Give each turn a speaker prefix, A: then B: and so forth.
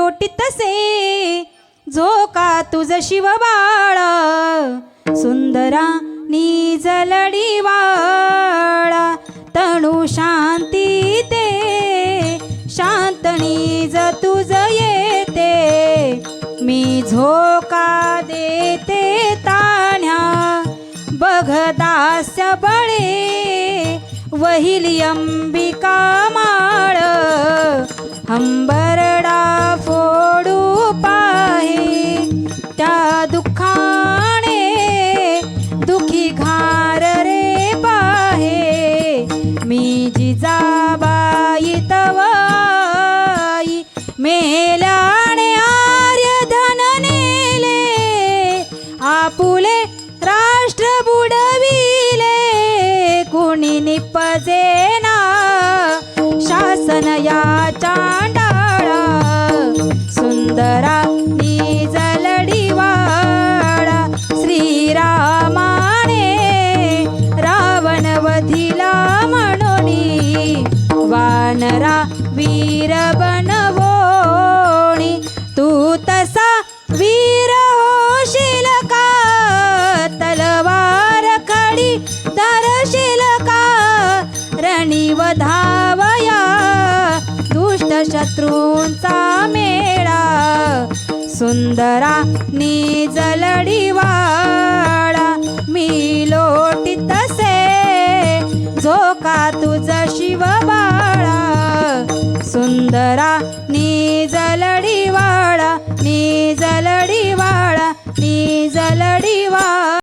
A: लोटितसे झोका तुझ शिवबाळ सुंदरा निजलडी वाळा तणु शांती ते शांतणी ज तुझ येते मी झोका देते ताण्या बघ दास्य बळे वहिली अंबिका माळ हंबरडा फोडू पाहे त्या दुःखाने दुखी घार रे पाहे मी जिजाबाई तवाई मेल्याने आर्य धन नेले आपुले राष्ट्र बुडविले कुणी निपजेना शासन या चांडाळा सुंदरा निजलडी वाळा श्रीरामाने रावण वधिला म्हणोनी वानरा वीर बनवोणी तू तसा वीर होशील का तलवार खडी धरशील का रणीव धावया दुष्ट शत्रूंचा मेळा सुंदरा निजलडी वाळा मी लोटितसे झोका तुझ शिवबाळा सुंदरा निजलडी वाळा निजलडी वाळा निजलडी वाळा